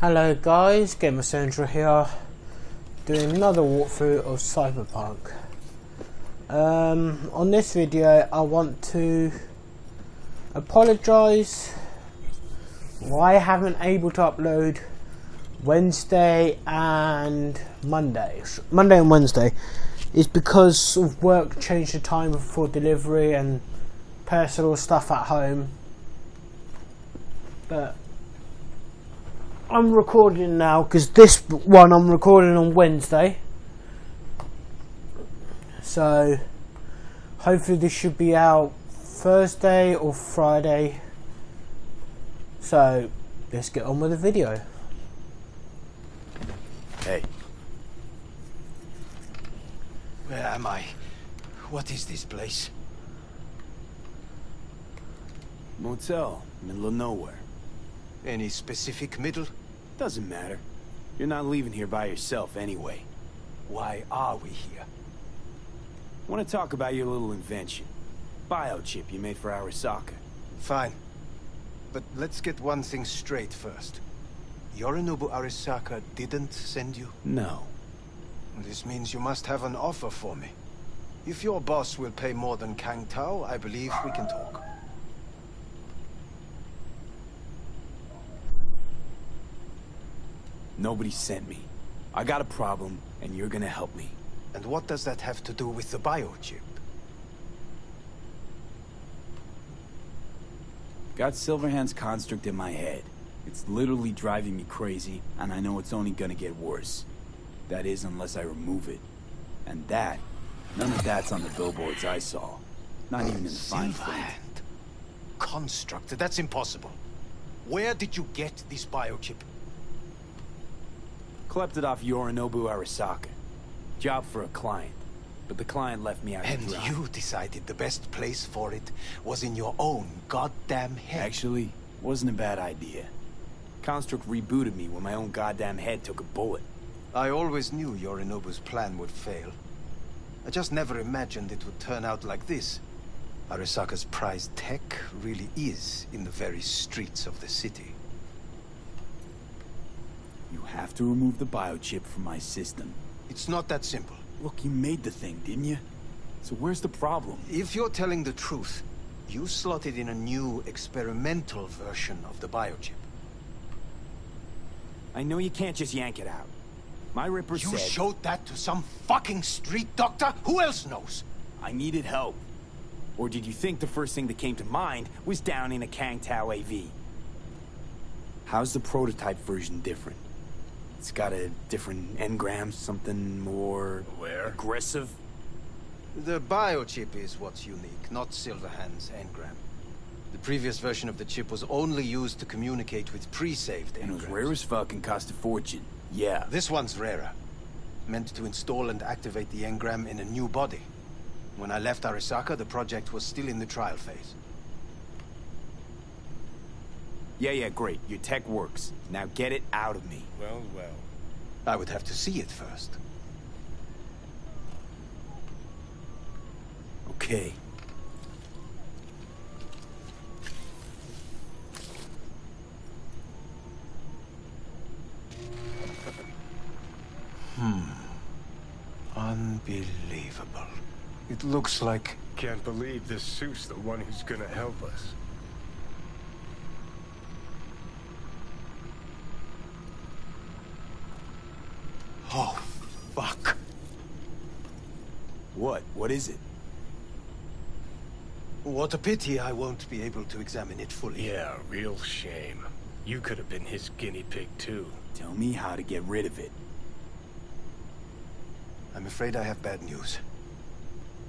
Hello guys, Gamer Central here, doing another walkthrough of Cyberpunk. On this video I want to apologise why I haven't able to upload Wednesday and Monday and Wednesday is because of work changed the time for delivery and personal stuff at home, but I'm recording now because this one I'm recording on Wednesday, so hopefully this should be out Thursday or Friday. So let's get on with the video. Hey. Where am I? What is this place? Motel, middle of nowhere. Any specific middle? Doesn't matter. You're not leaving here by yourself anyway. Why are we here? I want to talk about your little invention. Biochip you made for Arasaka. Fine. But let's get one thing straight first. Yorinobu Arasaka didn't send you? No. This means you must have an offer for me. If your boss will pay more than Kang Tao, I believe we can talk. Nobody sent me. I got a problem, and you're gonna help me. And what does that have to do with the biochip? Got Silverhand's construct in my head. It's literally driving me crazy, and I know it's only gonna get worse. That is, unless I remove it. And that, none of that's on the billboards I saw. Not even in the fine print. Construct? That's impossible. Where did you get this biochip? Klept it off Yorinobu Arasaka. Job for a client. But the client left me out to dry. And you decided the best place for it was in your own goddamn head. Actually, wasn't a bad idea. Construct rebooted me when my own goddamn head took a bullet. I always knew Yorinobu's plan would fail. I just never imagined it would turn out like this. Arasaka's prized tech really is in the very streets of the city. You have to remove the biochip from my system. It's not that simple. Look, you made the thing, didn't you? So where's the problem? If you're telling the truth, you slotted in a new experimental version of the biochip. I know you can't just yank it out. My Ripper said... You showed that to some fucking street doctor? Who else knows? I needed help. Or did you think the first thing that came to mind was down in a Kang Tao AV? How's the prototype version different? It's got a different engram, something more... aggressive? The biochip is what's unique, not Silverhand's engram. The previous version of the chip was only used to communicate with pre-saved engrams. And it was rare as fuck and cost a fortune. Yeah. This one's rarer. Meant to install and activate the engram in a new body. When I left Arasaka, the project was still in the trial phase. Yeah, great. Your tech works. Now get it out of me. Well. I would have to see it first. Okay. Unbelievable. It looks like... Can't believe this suit's the one who's gonna help us. Oh, fuck. What? What is it? What a pity I won't be able to examine it fully. Yeah, real shame. You could have been his guinea pig too. Tell me how to get rid of it. I'm afraid I have bad news.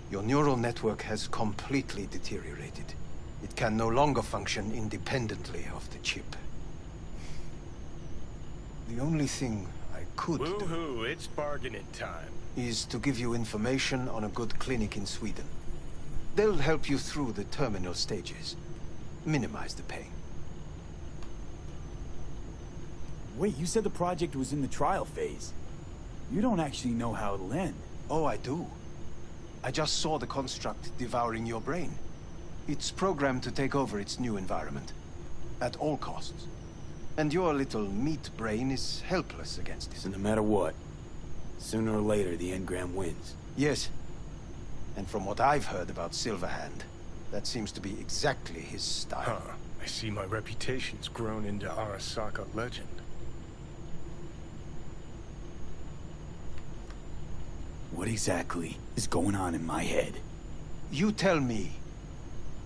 Your neural network has completely deteriorated. It can no longer function independently of the chip. The only thing I could do... Woohoo, it's bargaining time. ...is to give you information on a good clinic in Sweden. They'll help you through the terminal stages. Minimize the pain. Wait, you said the project was in the trial phase. You don't actually know how it'll end. Oh, I do. I just saw the construct devouring your brain. It's programmed to take over its new environment. At all costs. And your little meat brain is helpless against it. So no matter what, sooner or later the Engram wins. Yes. And from what I've heard about Silverhand, that seems to be exactly his style. Huh. I see my reputation's grown into Arasaka legend. What exactly is going on in my head? You tell me,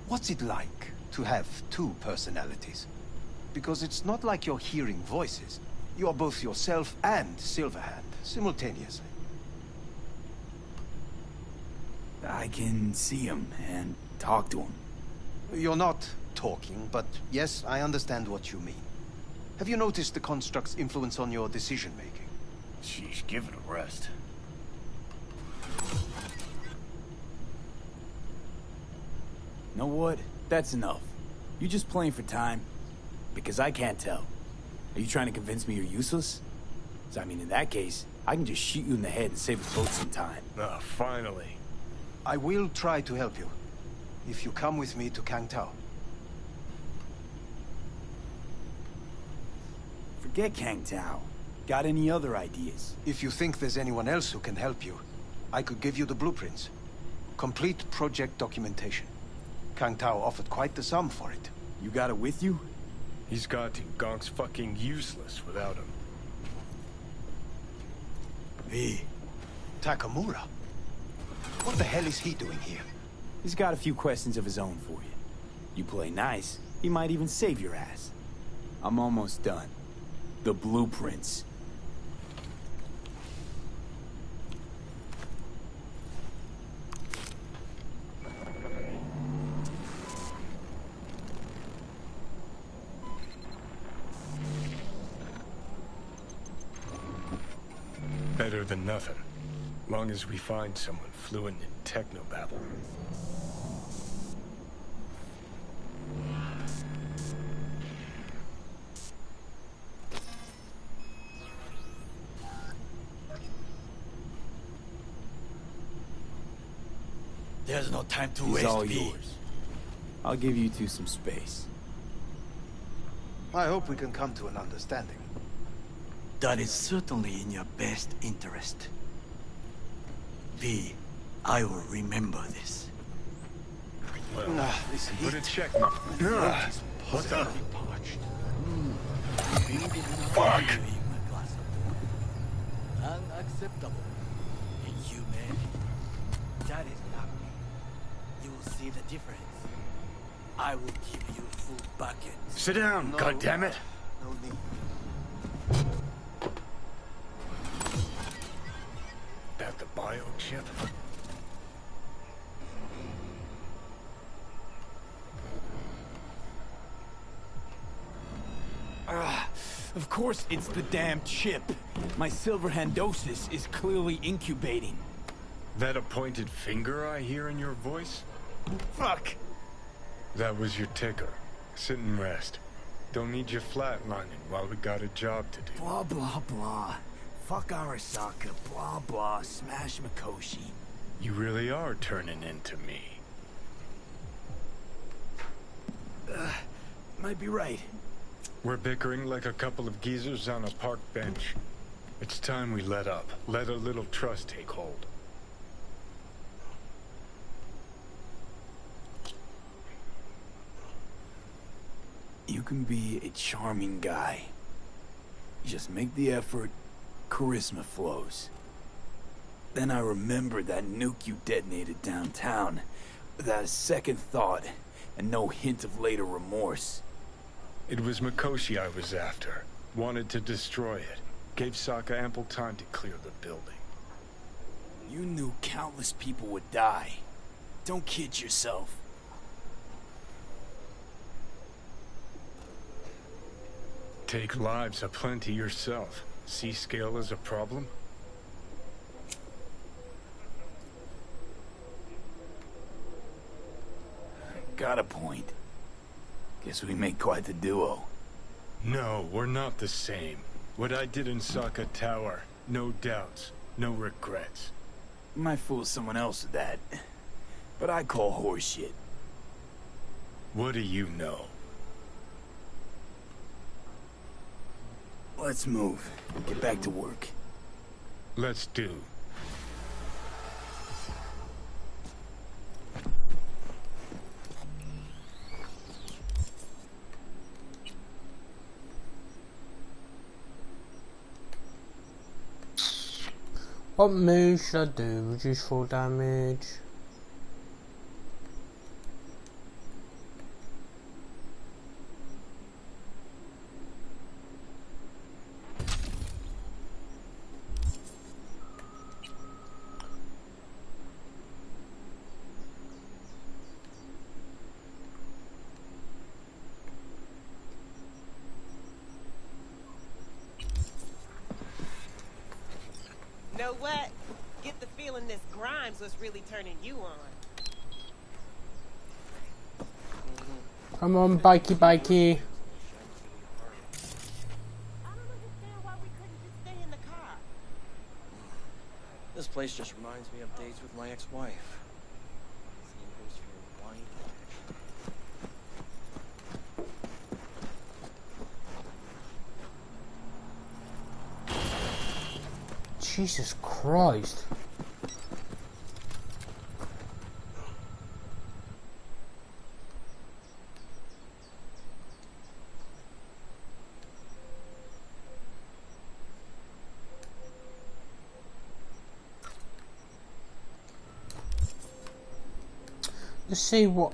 what's it like to have two personalities? Because it's not like you're hearing voices. You are both yourself and Silverhand, simultaneously. I can see him and talk to him. You're not talking, but yes, I understand what you mean. Have you noticed the construct's influence on your decision-making? Sheesh, give it a rest. Know what? That's enough. You just playing for time? Because I can't tell. Are you trying to convince me you're useless? So, I mean, in that case, I can just shoot you in the head and save us both some time. Ah, finally. I will try to help you, if you come with me to Kangtao. Forget Kangtao. Got any other ideas? If you think there's anyone else who can help you, I could give you the blueprints. Complete project documentation. Kangtao offered quite the sum for it. You got it with you? He's got to. Gonk's fucking useless without him. V. Takamura? What the hell is he doing here? He's got a few questions of his own for you. You play nice, he might even save your ass. I'm almost done. The blueprints. Better than nothing. Long as we find someone fluent in technobabble. There's no time to He's waste, all V. yours. I'll give you two some space. I hope we can come to an understanding. That is certainly in your best interest. V, I will remember this. Well, This put heat. a check mark. What the? Fuck! Unacceptable. Inhumane. That is not me. You will see the difference. I will give you a full bucket. Sit down, No. goddammit! No need. That the biochip? Of course it's the damn chip. My Silverhandosis is clearly incubating. That a pointed finger I hear in your voice? Fuck! That was your ticker. Sit and rest. Don't need you flatlining while we got a job to do. Blah, blah, blah. Fuck Arasaka, blah, blah, smash Mikoshi. You really are turning into me. Might be right. We're bickering like a couple of geezers on a park bench. It's time we let up. Let a little trust take hold. You can be a charming guy. Just make the effort, charisma flows. Then I remembered that nuke you detonated downtown, without a second thought, and no hint of later remorse. It was Mikoshi I was after. Wanted to destroy it. Gave Sokka ample time to clear the building. You knew countless people would die. Don't kid yourself. Take lives aplenty yourself. See scale as a problem? Got a point. Guess we make quite the duo. No, we're not the same. What I did in Sokka Tower, no doubts, no regrets. Might fool someone else with that. But I call horseshit. What do you know? Let's move. Get back to work. Let's do. What move should I do? Reduce fall damage. Know what? Get the feeling this Grimes was really turning you on. Come on, bikey. I don't understand why we couldn't just stay in the car. This place just reminds me of days with my ex-wife. Seeing who's your wine. Jesus Christ. Let's see what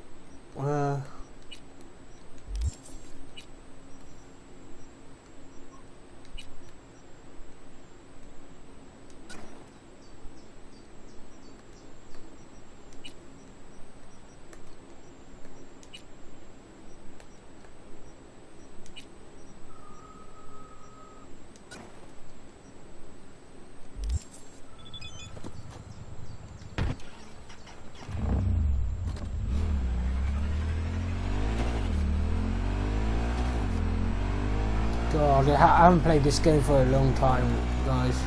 God, I haven't played this game for a long time, guys.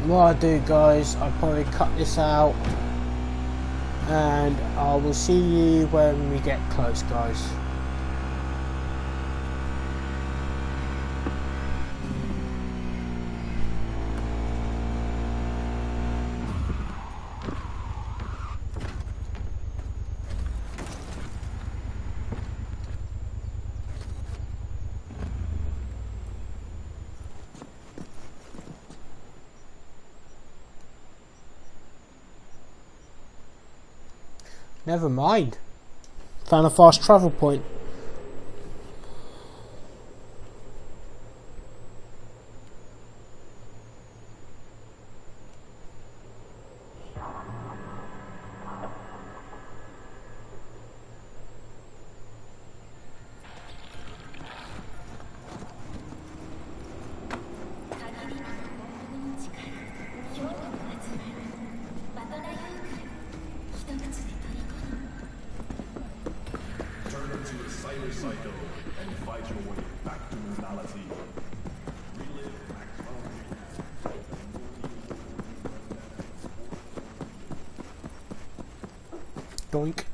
What I do, guys, I'll probably cut this out and I will see you when we get close, guys. Never mind. Found a fast travel point. Doink.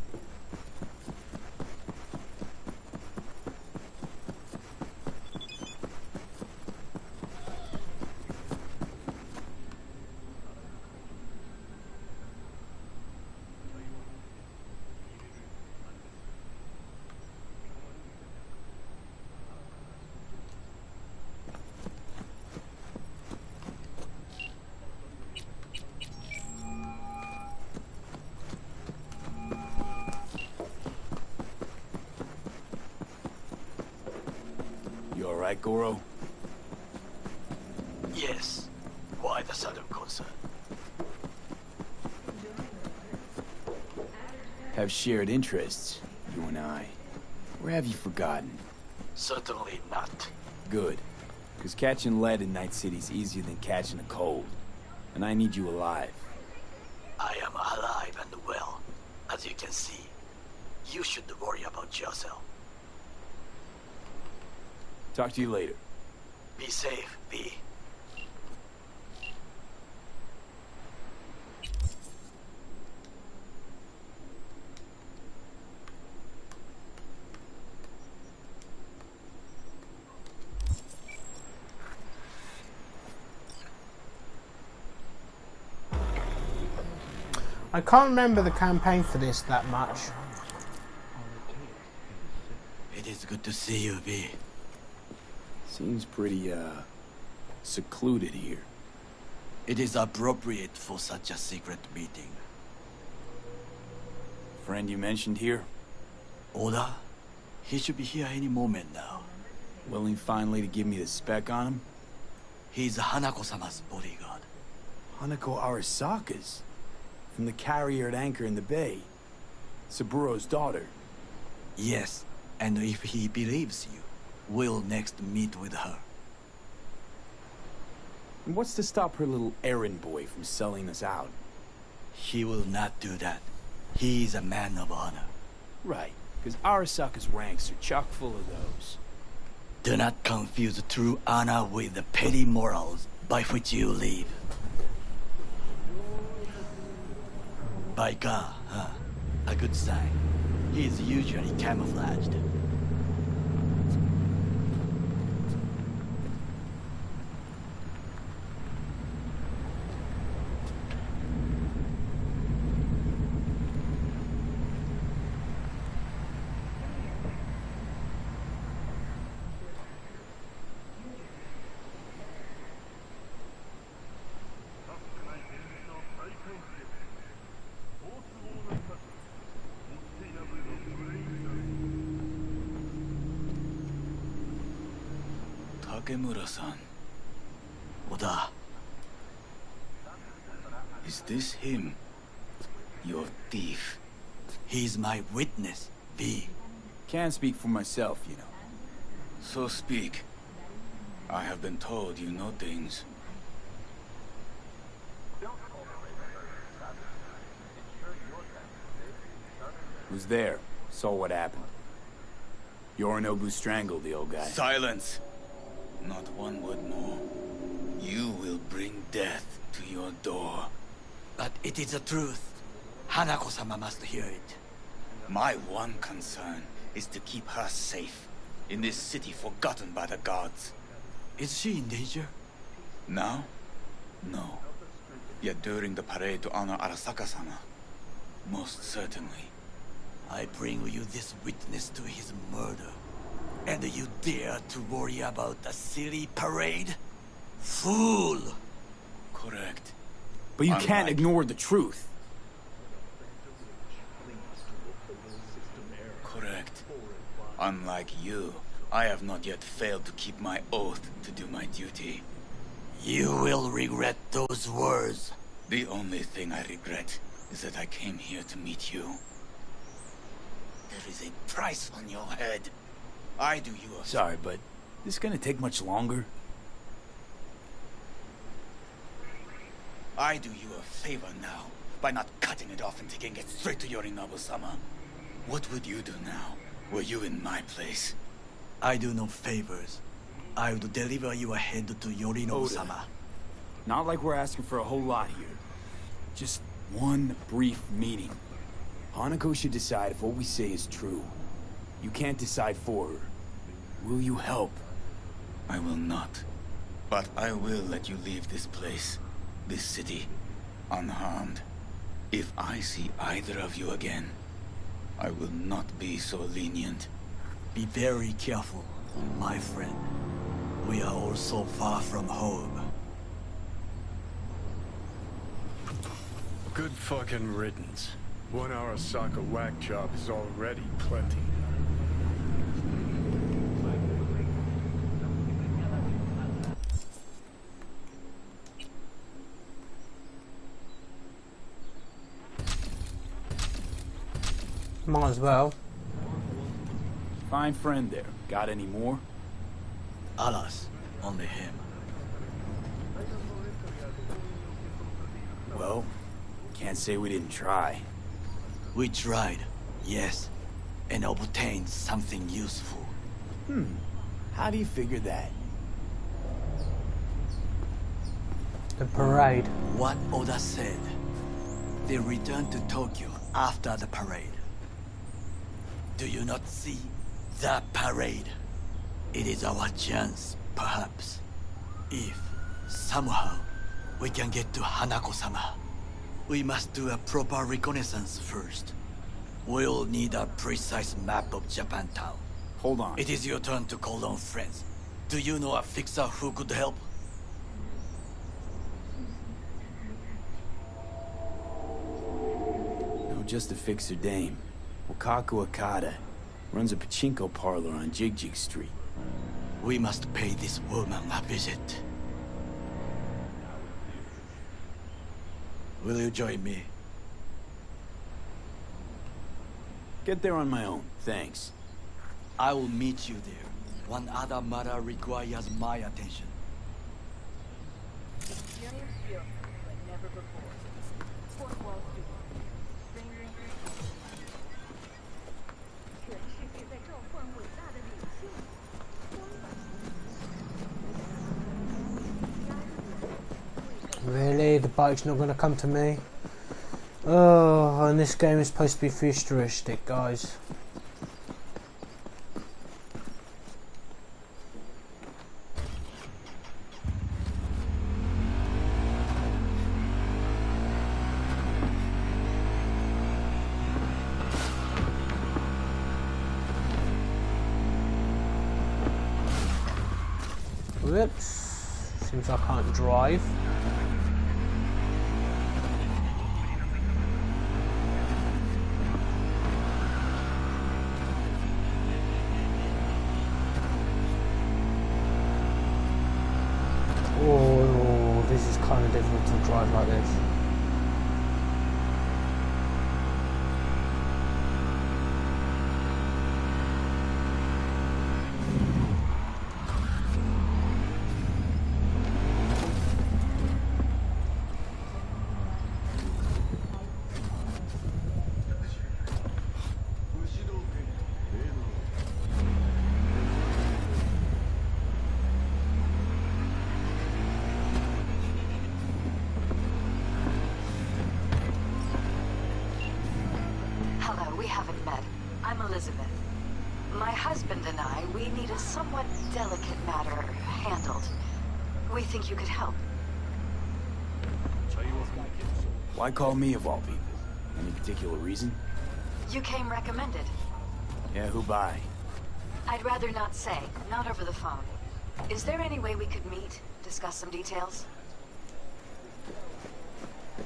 Right, Goro? Yes. Why the sudden concern? Have shared interests, you and I. Or have you forgotten? Certainly not. Good. Because catching lead in Night City's easier than catching a cold. And I need you alive. I am alive and well, as you can see. You should worry about yourself. Talk to you later. Be safe, V. I can't remember the campaign for this that much. It is good to see you, V. Seems pretty, secluded here. It is appropriate for such a secret meeting. Friend you mentioned here? Oda? He should be here any moment now. Willing finally to give me the spec on him? He's Hanako-sama's bodyguard. Hanako Arasaka's? From the carrier at anchor in the bay. Saburo's daughter. Yes, and if he believes you, we'll next meet with her. And what's to stop her little errand boy from selling us out? He will not do that. He is a man of honor. Right, because Arasaka's ranks are chock full of those. Do not confuse true honor with the petty morals by which you live. By God, huh? A good sign. He is usually camouflaged. Takemura-san. Oda, Is this him? Your thief. he's my witness, V. Can't speak for myself, you know. So speak. I have been told you know things. Was there. Saw what happened. Yorinobu strangled the old guy. Silence! Not one word more. You will bring death to your door. But it is the truth. Hanako-sama must hear it. My one concern is to keep her safe in this city forgotten by the gods. Is she in danger? Now? No. Yet during the parade to honor Arasaka-sama, most certainly. I bring you this witness to his murder. And you dare to worry about a silly parade? Fool! Correct. But you can't Unlike- ignore the truth. Correct. Unlike you, I have not yet failed to keep my oath to do my duty. You will regret those words. The only thing I regret is that I came here to meet you. There is a price on your head. I do you a Sorry, but this gonna take much longer? I do you a favor now by not cutting it off and taking it straight to Yorinobu-sama. What would you do now, were you in my place? I do no favors. I would deliver your head to Yorinobu-sama. Not like we're asking for a whole lot here. Just one brief meeting. Hanako should decide if what we say is true. You can't decide for her. Will you help? I will not. But I will let you leave this place, this city, unharmed. If I see either of you again, I will not be so lenient. Be very careful, my friend. We are all so far from home. Good fucking riddance. 1 Arasaka whack job is already plenty. Might as well. Fine friend there. Got any more? Alas, Only him. Well, can't say we didn't try. We tried, yes, and obtained something useful. How do you figure that? The parade. What Oda said. They returned to Tokyo after the parade. Do you not see the parade? It is our chance, perhaps. If, somehow, we can get to Hanako-sama. We must do a proper reconnaissance first. We'll need a precise map of Japantown. Hold on. It is your turn to call on friends. Do you know a fixer who could help? No, just a fixer dame. Wakaku Akata. Runs a pachinko parlor on Jig Street. We must pay this woman a visit. Will you join me? Get there on my own, thanks. I will meet you there. One other matter requires my attention. Really? The bike's not going to come to me? Oh, and this game is supposed to be futuristic, guys. Whoops. Seems I can't drive. Oh, this is kind of difficult to drive like this. Hello, we haven't met. I'm Elizabeth. My husband and I, we need a somewhat delicate matter handled. We think you could help. Why call me of all people? Any particular reason? You came recommended. Yeah, who by? I'd rather not say, not over the phone. Is there any way we could meet, discuss some details?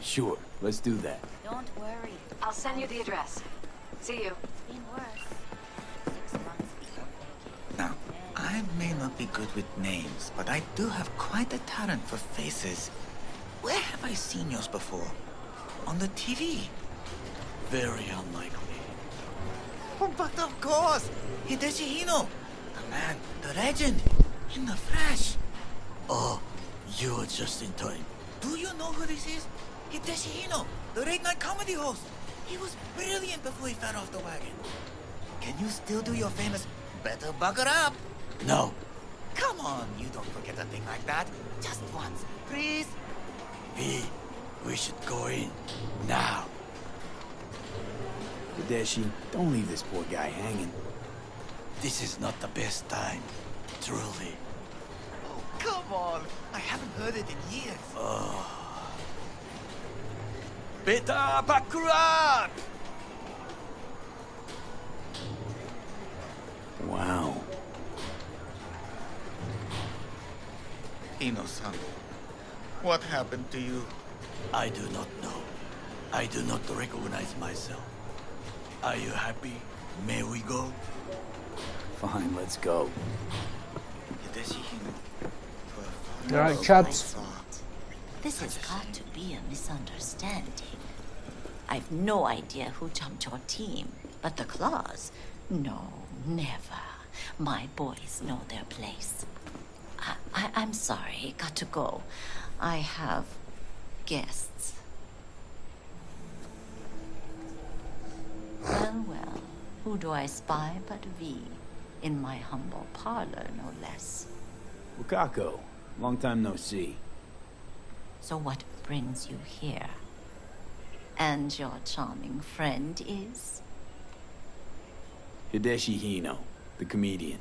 Sure, let's do that. Don't worry. I'll send you the address. See you. It's been worse. 6 months before thinking. Now, I may not be good with names, but I do have quite a talent for faces. Where have I seen yours before? On the TV? Very unlikely. Oh, but of course! Hideshi Hino! The man, the legend, in the flesh! Oh, you are just in time. Do you know who this is? Hideshi Hino, the late-night comedy host. He was brilliant before he fell off the wagon. Can you still do your famous, better buckle up? No. Come on, you don't forget a thing like that. Just once, please. V, we should go in. Now. Hideshi, don't leave this poor guy hanging. This is not the best time. Truly. Oh, come on. I haven't heard it in years. Better buckle up! Wow. Hino-san, what happened to you? I do not know. I do not recognize myself. Are you happy? May we go? Fine, let's go. Hideshi Hino. Alright, Chubs. This has got to be a misunderstanding. I've no idea who jumped your team, but the claws? No, never. My boys know their place. I'm sorry, got to go. I have guests. Well, well, who do I spy but V? In my humble parlor, no less. Wakako, long time no see. So what brings you here? And your charming friend is? Hideshi Hino, the comedian.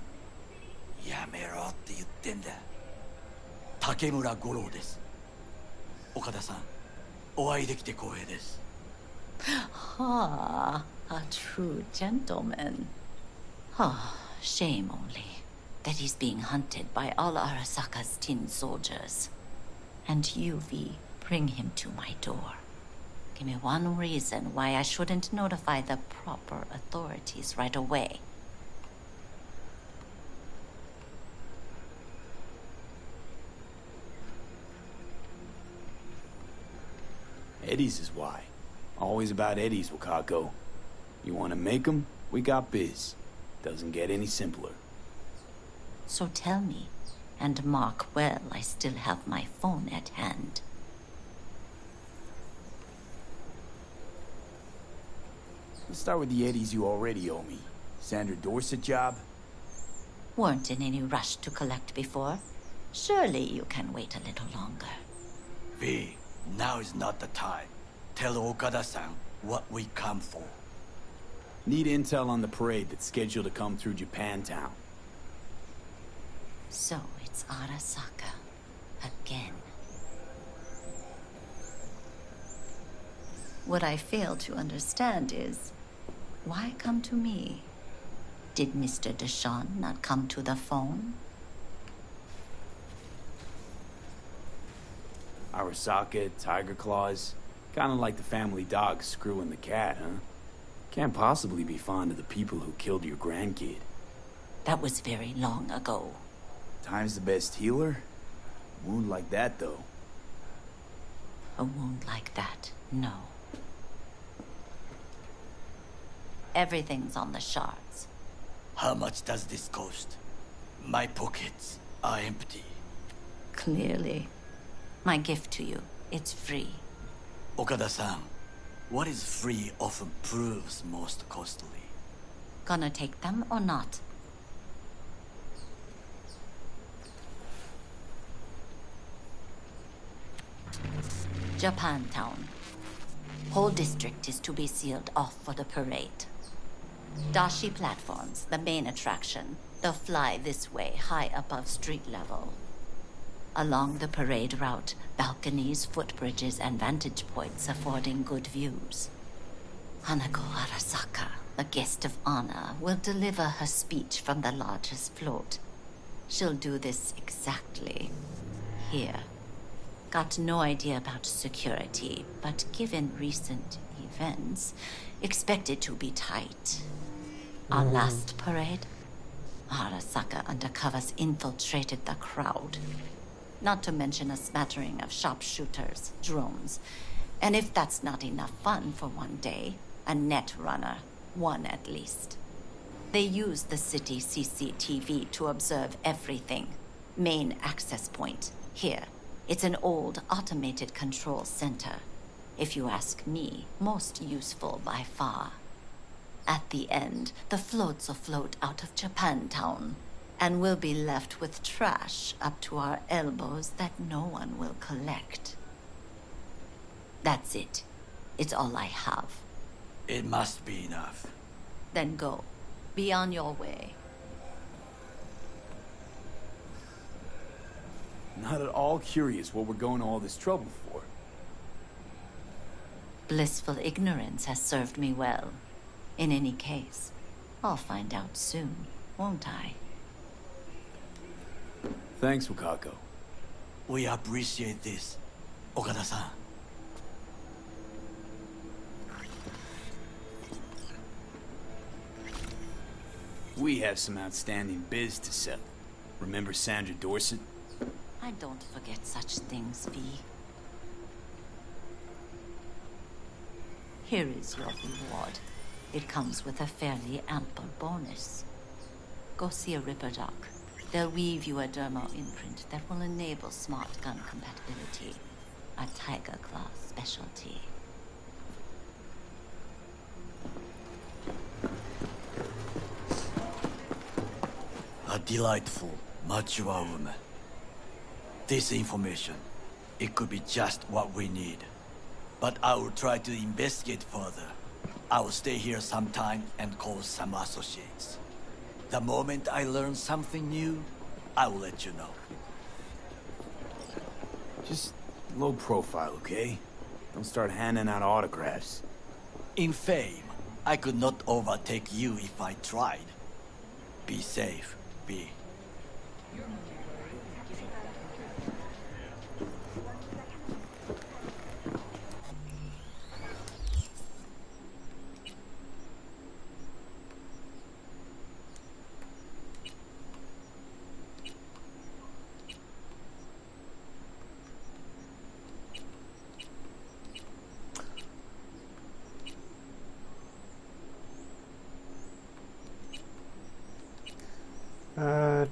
やめろって言ってんだ。竹村五郎です。岡田さん、お会いできて光栄です。Ah, a true gentleman. Ah, shame only that he's being hunted by all Arasaka's tin soldiers. And you, V, bring him to my door. Give me one reason why I shouldn't notify the proper authorities right away. Eddie's is why. Always about Eddie's, Wakako. You want to make 'em? We got biz. Doesn't get any simpler. So tell me, and mark well I still have my phone at hand. Let's start with the Eddies you already owe me. Sandra Dorset job? Weren't in any rush to collect before. Surely you can wait a little longer. V, now is not the time. Tell Okada-san what we come for. Need intel on the parade that's scheduled to come through Japantown. So it's Arasaka again. What I fail to understand is, why come to me? Did Mr. Deshawn not come to the phone? Arasaka, Tiger Claws. Kinda like the family dog screwing the cat, huh? Can't possibly be fond of the people who killed your grandkid. That was very long ago. Time's the best healer? Wound like that, though. A wound like that, no. Everything's on the shards. How much does this cost? My pockets are empty. Clearly. My gift to you, it's free. Okada-san, what is free often proves most costly. Gonna take them or not? Japantown. Whole district is to be sealed off for the parade. Dashi platforms, the main attraction. They'll fly this way, high above street level. Along the parade route, balconies, footbridges, and vantage points affording good views. Hanako Arasaka, a guest of honor, will deliver her speech from the largest float. She'll do this exactly here. Got no idea about security, but given recent events, expect it to be tight. Our last parade, Arasaka undercovers infiltrated the crowd. Not to mention a smattering of sharpshooters, drones, and if that's not enough fun for one day, a net runner, one at least. They use the city CCTV to observe everything. Main access point, here. It's an old automated control center. If you ask me, most useful by far. At the end, the floats will float out of Japantown, and we'll be left with trash up to our elbows that no one will collect. That's it. It's all I have. It must be enough. Then go. Be on your way. Not at all curious what we're going to all this trouble for. Blissful ignorance has served me well. In any case, I'll find out soon, won't I? Thanks, Wakako. We appreciate this, Okada-san. We have some outstanding biz to settle. Remember Sandra Dorset? I don't forget such things, V. Here is your reward. It comes with a fairly ample bonus. Go see a Ripper Doc. They'll weave you a dermal imprint that will enable smart gun compatibility. A Tiger Claw specialty. A delightful, mature woman. This information, it could be just what we need. But I will try to investigate further. I will stay here some time and call some associates. The moment I learn something new, I will let you know. Just low profile, okay? Don't start handing out autographs. In fame, I could not overtake you if I tried. Be safe, B.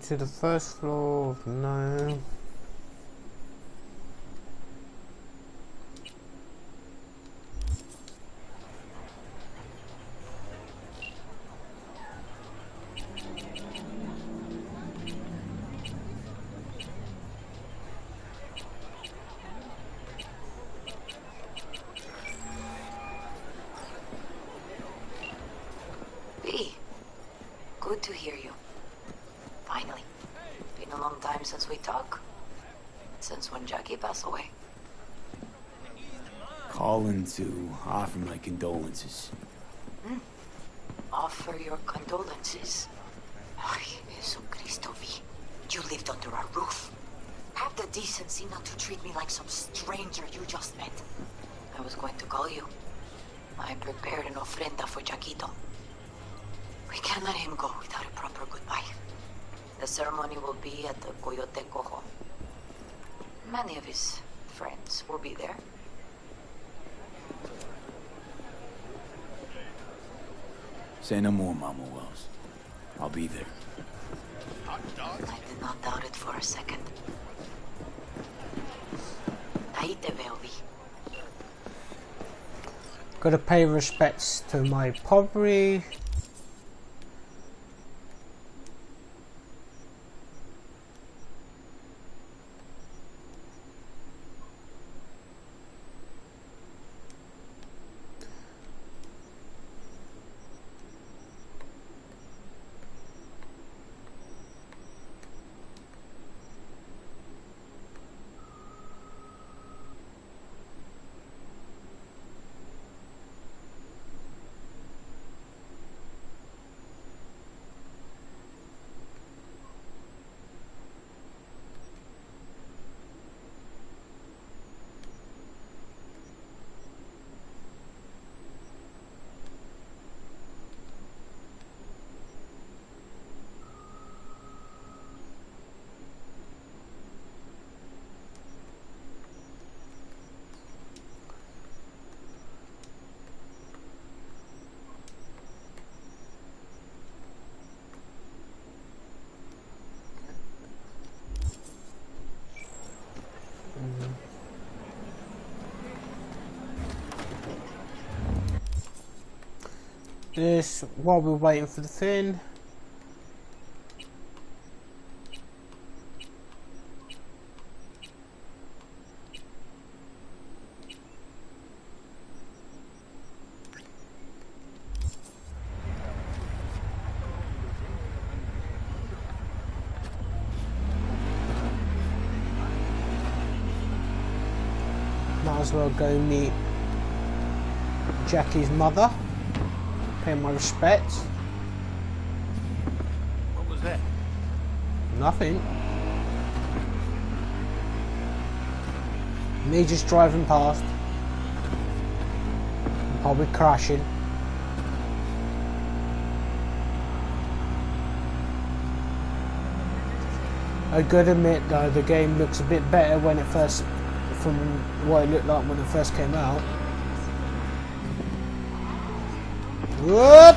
To the first floor, no. B, good to hear you. Finally. Been a long time since we talked. Since when Jackie passed away. Calling to offer my condolences. Offer your condolences. Ay, Jesucristo, V. You lived under our roof. Have the decency not to treat me like some stranger you just met. I was going to call you. I prepared an ofrenda for Jaquito. We can't let him go without a proper goodbye. The ceremony will be at the Coyote Cojo. Many of his friends will be there. Say no more, Mama Wells. I'll be there. I did not doubt it for a second. Ahí te veo, Vi. Gotta pay respects to my Pobri. This while we're waiting for the thing. Might as well go meet Jackie's mother. Pay my respects. What was that? Nothing. Me just driving past. Probably crashing. I gotta admit though, the game looks a bit better when it first, from what it looked like when it first came out. Whoop!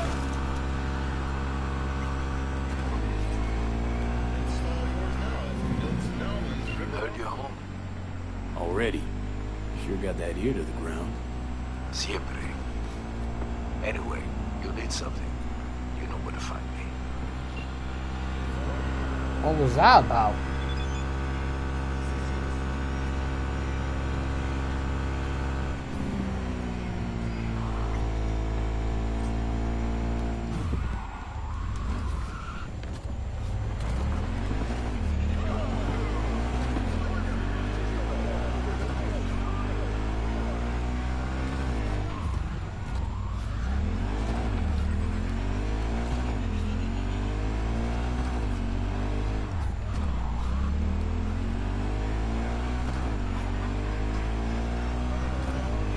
ear to the ground. Siempre. Anyway, you need something. You know where to find me. What was that about?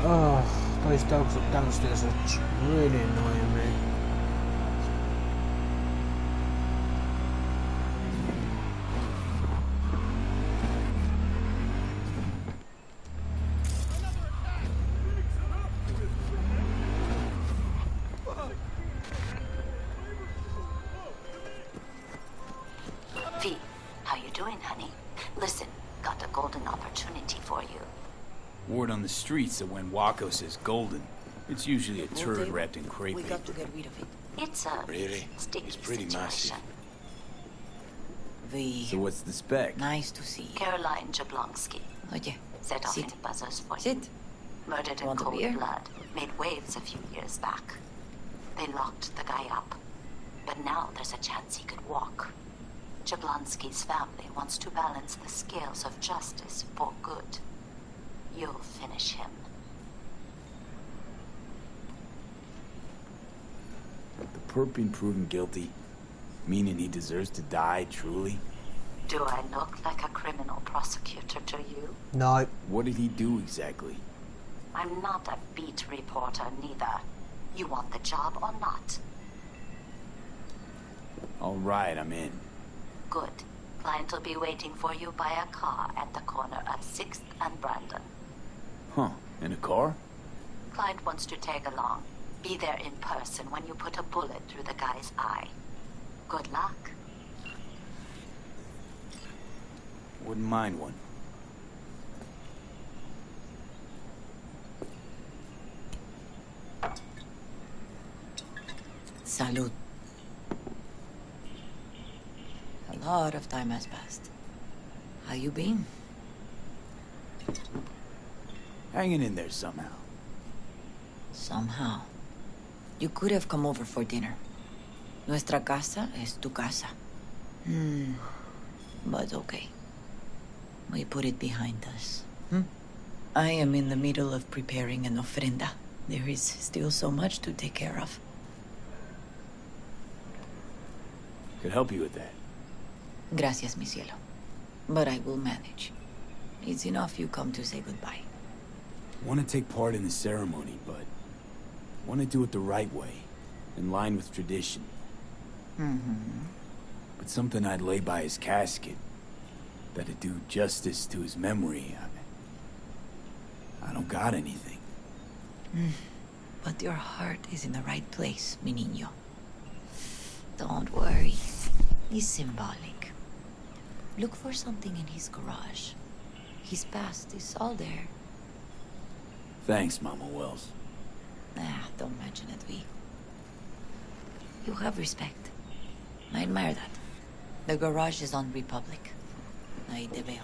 Oh, those dogs up downstairs are really annoying me. V, how you doing, honey? Listen, got a golden opportunity for you. Word on the streets that when Wako says golden, it's usually a turd wrapped in crepe We got to paper. get rid of it. It's a Really? sticky It's pretty situation. massive. V. So what's the spec? Nice to see you. Caroline Jablonski Oye, set off sit. any buzzers for you. Sit. Murdered in Want a cold beer? blood. Made waves a few years back. They locked the guy up. But now there's a chance he could walk. Jablonski's family wants to balance the scales of justice for good. You'll finish him. The perp being proven guilty, meaning he deserves to die, truly? Do I look like a criminal prosecutor to you? No. What did he do exactly? I'm not a beat reporter, neither. You want the job or not? All right, I'm in. Good. Client will be waiting for you by a car at the corner of 6th and Brandon. Huh, in a car? Client wants to tag along. Be there in person when you put a bullet through the guy's eye. Good luck. Wouldn't mind one. Salud. A lot of time has passed. How you been? Hanging in there somehow. Somehow. You could have come over for dinner. Nuestra casa es tu casa. But okay. We put it behind us. I am in the middle of preparing an ofrenda. There is still so much to take care of. Could help you with that. Gracias, mi cielo. But I will manage. It's enough you come to say goodbye. Want to take part in the ceremony, but want to do it the right way, in line with tradition. But something I'd lay by his casket that'd do justice to his memory. I don't got anything. But your heart is in the right place, mi niño. Don't worry. It's symbolic. Look for something in his garage. His past is all there. Thanks, Mama Wells. Don't mention it, V. You have respect. I admire that. The garage is on Republic. Ahí te veo.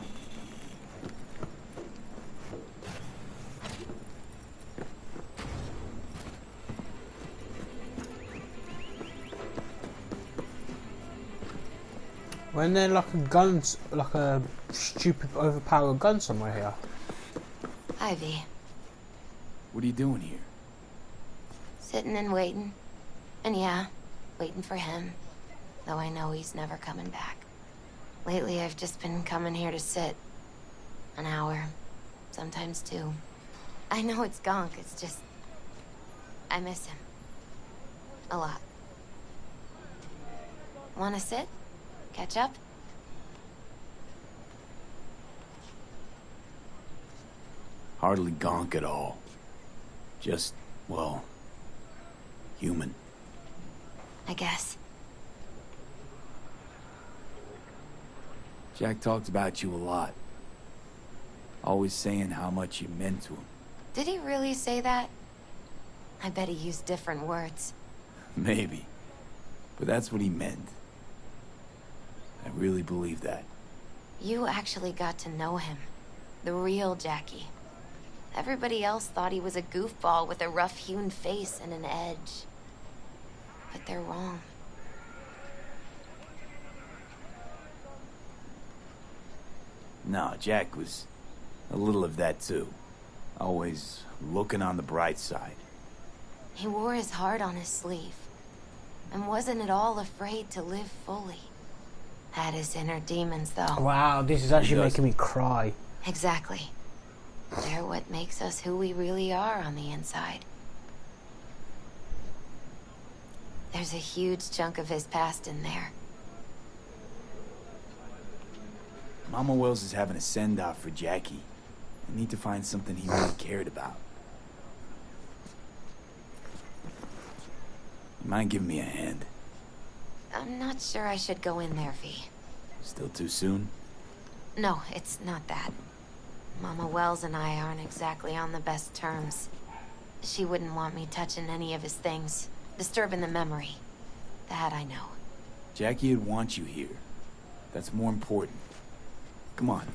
When there like a stupid overpowered gun somewhere here. Hi, V. What are you doing here? Sitting and waiting. And yeah, waiting for him. Though I know he's never coming back. Lately, I've just been coming here to sit. An hour. Sometimes two. I know it's gonk, it's just... I miss him. A lot. Wanna sit? Catch up? Hardly gonk at all. Just, well, human. I guess. Jack talked about you a lot. Always saying how much you meant to him. Did he really say that? I bet he used different words. Maybe. But that's what he meant. I really believe that. You actually got to know him. The real Jackie. Everybody else thought he was a goofball with a rough-hewn face and an edge. But they're wrong. No, Jack was a little of that too. Always looking on the bright side. He wore his heart on his sleeve. And wasn't at all afraid to live fully. Had his inner demons, though. Wow, this is actually making me cry. Exactly. They're what makes us who we really are on the inside. There's a huge chunk of his past in there. Mama Wells is having a send-off for Jackie. I need to find something he really cared about. You mind giving me a hand? I'm not sure I should go in there, V. Still too soon? No, it's not that. Mama Wells and I aren't exactly on the best terms. She wouldn't want me touching any of his things, disturbing the memory. That I know. Jackie would want you here. That's more important. Come on.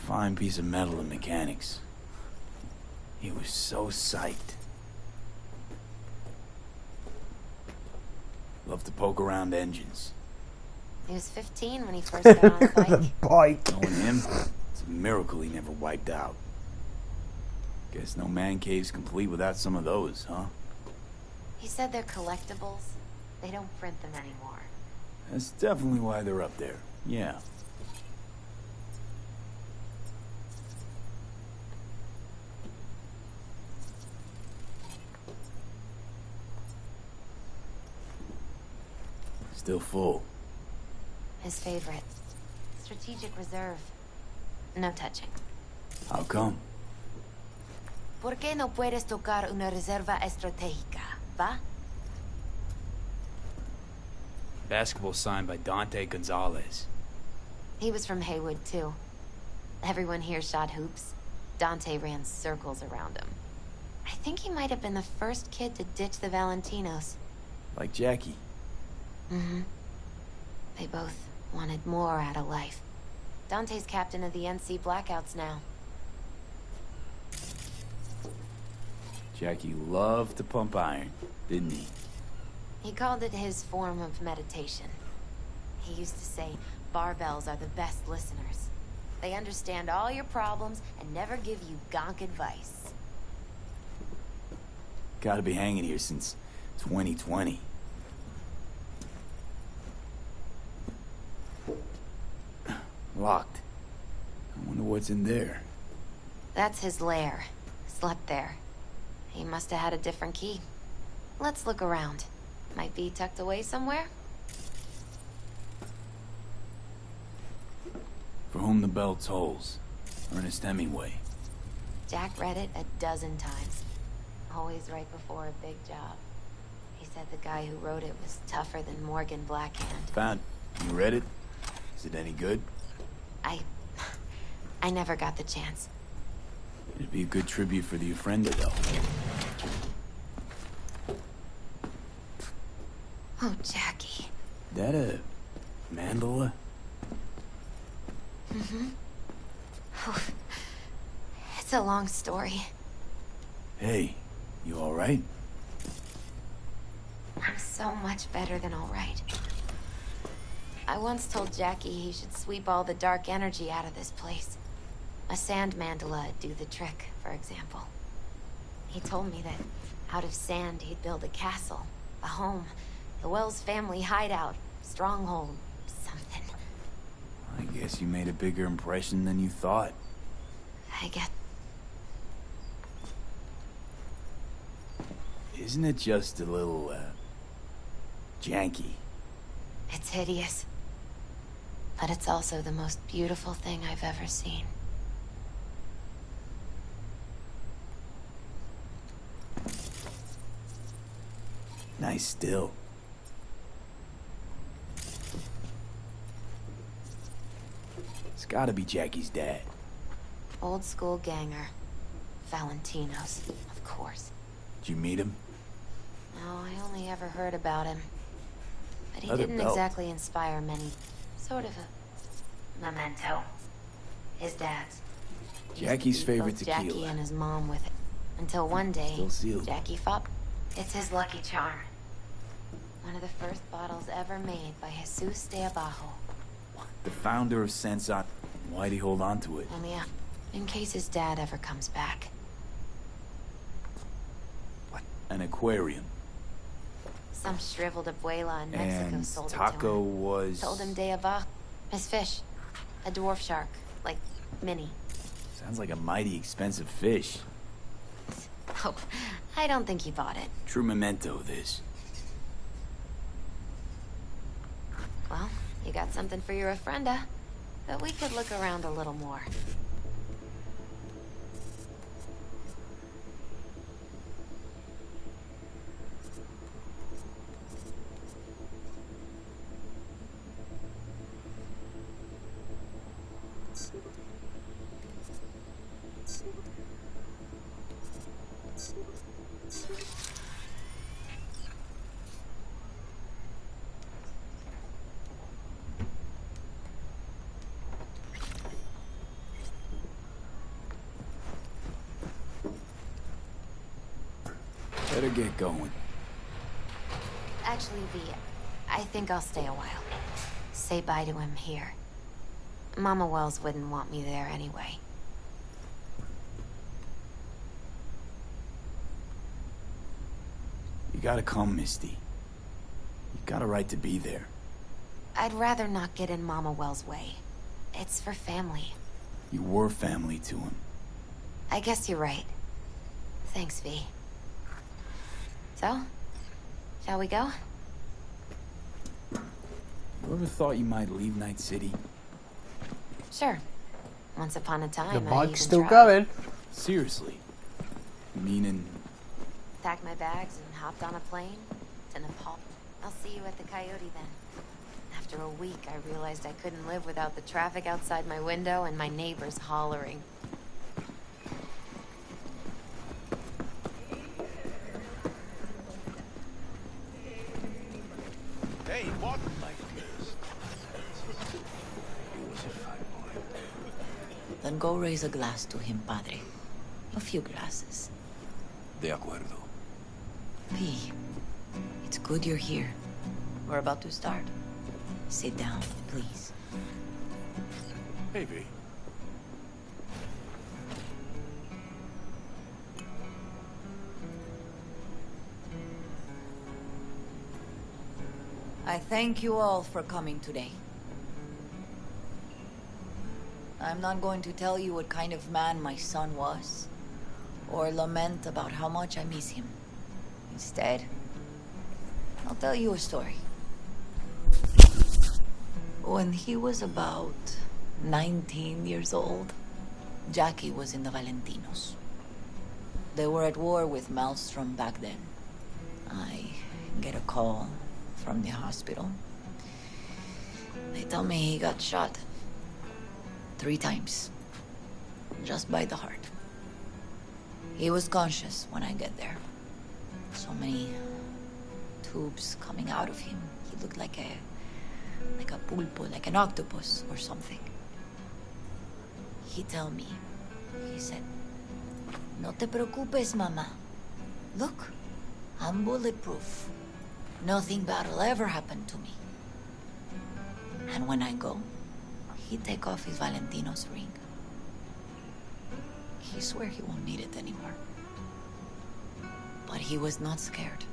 Fine piece of metal in mechanics. He was so psyched. Loved to poke around engines. He was 15 when he first got on a bike. The bike. Knowing him, it's a miracle he never wiped out. Guess no man cave's complete without some of those, huh? He said they're collectibles. They don't print them anymore. That's definitely why they're up there. Yeah. Still full. His favorite. Strategic reserve. No touching. How come? ¿Por qué no puedes tocar una reserva estratégica, va? Basketball signed by Dante Gonzalez. He was from Haywood, too. Everyone here shot hoops. Dante ran circles around him. I think he might have been the first kid to ditch the Valentinos. Like Jackie. Mm-hmm. They both wanted more out of life. Dante's captain of the NC Blackouts now. Jackie loved to pump iron, didn't he? He called it his form of meditation. He used to say, barbells are the best listeners. They understand all your problems and never give you gonk advice. Gotta be hanging here since 2020. Locked. I wonder what's in there. That's his lair. Slept there. He must have had a different key. Let's look around. Might be tucked away somewhere? For whom the bell tolls. Ernest Hemingway. Jack read it a dozen times. Always right before a big job. He said the guy who wrote it was tougher than Morgan Blackhand. Found. You read it? Is it any good? I never got the chance. It'd be a good tribute for the Ofrenda, though. Oh, Jackie. That a mandala? Mm-hmm. It's a long story. Hey, you alright? I'm so much better than alright. I once told Jackie he should sweep all the dark energy out of this place. A sand mandala'd do the trick, for example. He told me that out of sand he'd build a castle, a home, the Wells family hideout, stronghold, something. I guess you made a bigger impression than you thought. I get... Isn't it just a little, janky? It's hideous. But it's also the most beautiful thing I've ever seen. Nice still. It's gotta be Jackie's dad. Old school ganger. Valentino's, of course. Did you meet him? No, I only ever heard about him. But he Leather didn't belt. exactly inspire many. Sort of a memento. His dad's. Jackie's Used to beat favorite both Jackie tequila. and his mom with it. Until one day, Still sealed. Jackie fought. It's his lucky charm. One of the first bottles ever made by Jesus de Abajo. The founder of Sense-On. Why'd he hold on to it? Only in case his dad ever comes back. An aquarium. Some shriveled abuela in Mexico And sold it to Taco him. was... Told him de Abajo. His fish. A dwarf shark. Like Minnie. Sounds like a mighty expensive fish. Oh, I don't think he bought it. True memento, this. Well, you got something for your ofrenda. But we could look around a little more. Better get going. Actually, V, I think I'll stay a while. Say bye to him here. Mama Wells wouldn't want me there anyway. You gotta come, Misty. You got a right to be there. I'd rather not get in Mama Wells' way. It's for family. You were family to him. I guess you're right. Thanks, V. So, shall we go? You ever thought you might leave Night City? Sure. Once upon a time, The I bike's even still tried. going. Seriously? Meaning... Packed my bags and hopped on a plane to Nepal. I'll see you at the Coyote then. After a week, I realized I couldn't live without the traffic outside my window and my neighbors hollering. Hey, what? Then go raise a glass to him, Padre. A few glasses. De acuerdo. V, it's good you're here. We're about to start. Sit down, please. Hey, V. I thank you all for coming today. I'm not going to tell you what kind of man my son was, or lament about how much I miss him. Instead, I'll tell you a story. When he was about 19 years old, Jackie was in the Valentinos. They were at war with Maelstrom back then. I get a call from the hospital. They tell me he got shot 3 times, just by the heart. He was conscious when I get there. So many tubes coming out of him. He looked like a pulpo, like an octopus or something. He tell me, he said, "No te preocupes, mama. Look, I'm bulletproof. Nothing bad will ever happen to me." And when I go, he take off his Valentino's ring. He swear he won't need it anymore. But he was not scared.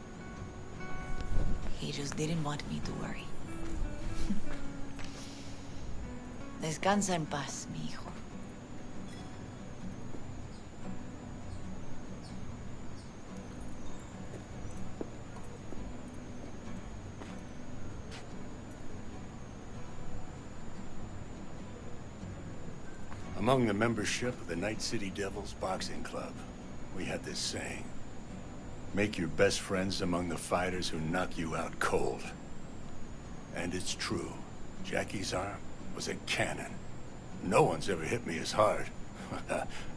He just didn't want me to worry. Descansa en paz, mi hijo. Among the membership of the Night City Devils Boxing Club, we had this saying. Make your best friends among the fighters who knock you out cold. And it's true. Jackie's arm was a cannon. No one's ever hit me as hard.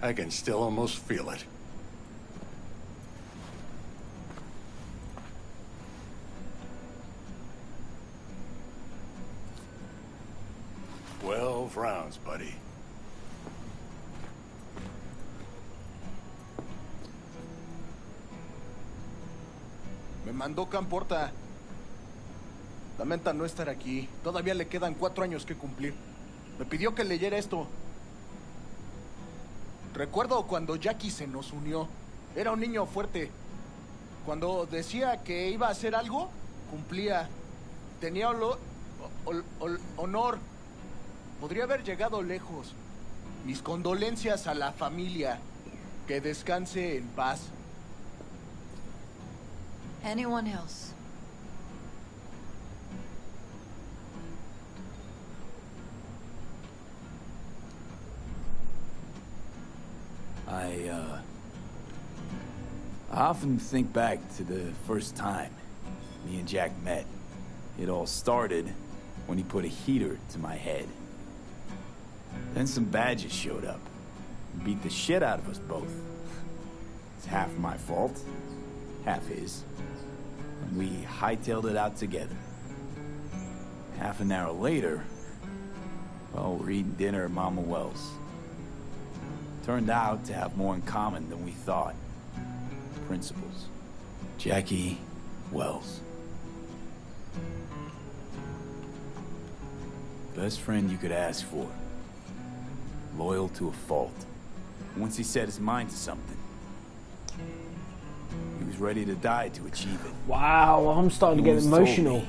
I can still almost feel it. 12 rounds, buddy. Me mandó Camporta. Lamenta no estar aquí. Todavía le quedan 4 años que cumplir. Me pidió que leyera esto. Recuerdo cuando Jackie se nos unió. Era un niño fuerte. Cuando decía que iba a hacer algo, cumplía. Tenía honor. Podría haber llegado lejos. Mis condolencias a la familia. Que descanse en paz. Anyone else? I often think back to the first time me and Jack met. It all started when he put a heater to my head. Then some badges showed up and beat the shit out of us both. It's half my fault, half his. And we hightailed it out together. Half an hour later, well, we're eating dinner at Mama Wells. Turned out to have more in common than we thought. Principles. Jackie Wells. Best friend you could ask for. Loyal to a fault. Once he set his mind to something, he was ready to die to achieve it. Wow, I'm starting to get emotional.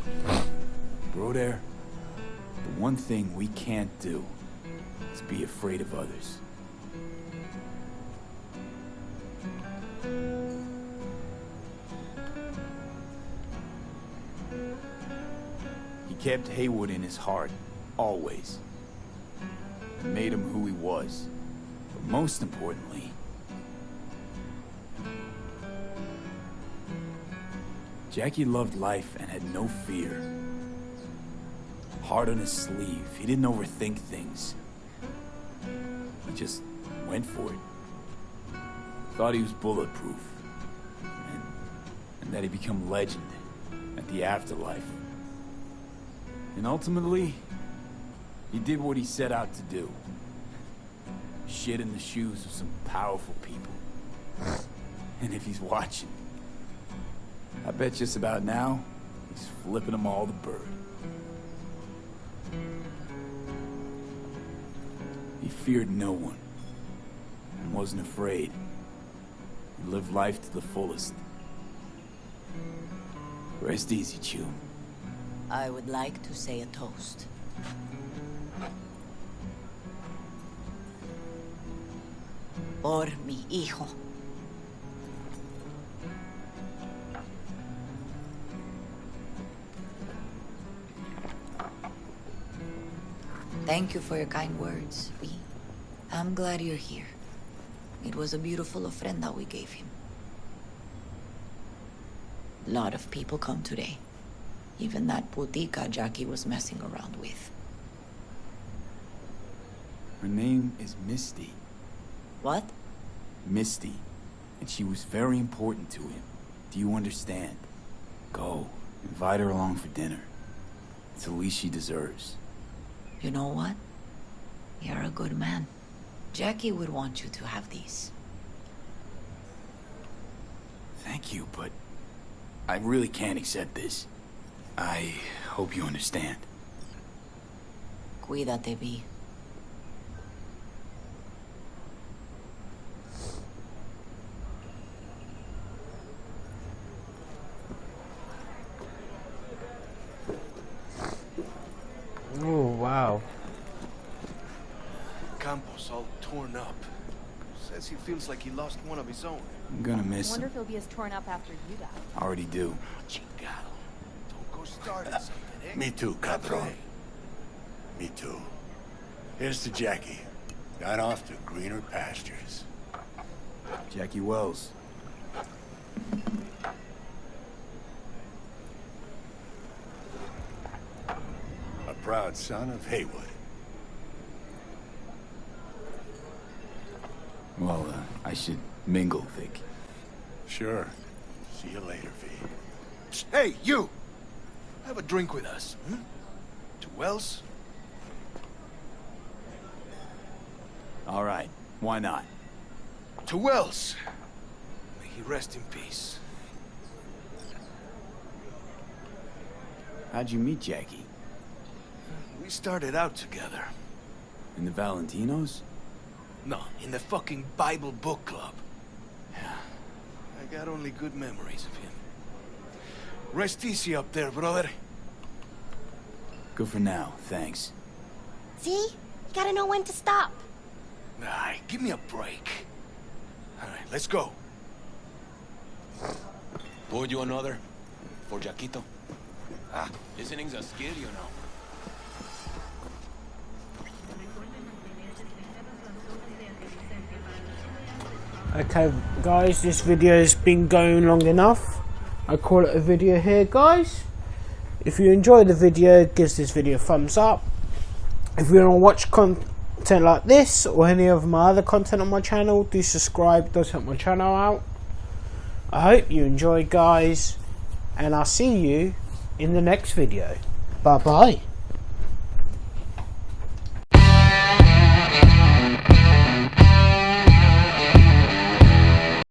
Bro there, the one thing we can't do is be afraid of others. He kept Haywood in his heart, always. It made him who he was. But most importantly, Jackie loved life and had no fear. Heart on his sleeve, he didn't overthink things. He just went for it. Thought he was bulletproof. And that he'd become legend at the afterlife. And ultimately, he did what he set out to do. Shit in the shoes of some powerful people. And if he's watching, I bet just about now, he's flipping them all the bird. He feared no one, and wasn't afraid. He lived life to the fullest. Rest easy, Chew. I would like to say a toast. Por mi hijo. Thank you for your kind words, V. I'm glad you're here. It was a beautiful ofrenda we gave him. A lot of people come today. Even that putica Jackie was messing around with. Her name is Misty. What? Misty. And she was very important to him. Do you understand? Go. Invite her along for dinner. It's the least she deserves. You know what? You're a good man. Jackie would want you to have these. Thank you, but I really can't accept this. I hope you understand. Cuídate, V. Oh, wow. Campos all torn up. Says he feels like he lost one of his own. I'm gonna miss I wonder him. if he'll be as torn up after you die. Already do. Chingado. Don't go starting something, eh? Me too, Cabron. Me too. Here's to Jackie. Got off to greener pastures. Jackie Wells. proud son of Haywood. Well, I should mingle, Vic. Sure. See you later, V. Hey, you! Have a drink with us, hmm? To Wells? All right, why not? To Wells! May he rest in peace. How'd you meet Jackie? We started out together. In the Valentinos? No, in the fucking Bible book club. I got only good memories of him. Rest easy up there, brother. Good for now, thanks. See? You gotta know when to stop. Nah, give me a break. All right, let's go. Poured you another? For Jaquito? Ah, listening's a skill, you know. Okay guys, this video has been going long enough. I call it a video here, guys. If you enjoyed the video, give this video a thumbs up. If you want to watch content like this or any of my other content on my channel, do subscribe. It does help my channel out. I hope you enjoyed, guys, and I'll see you in the next video. Bye bye.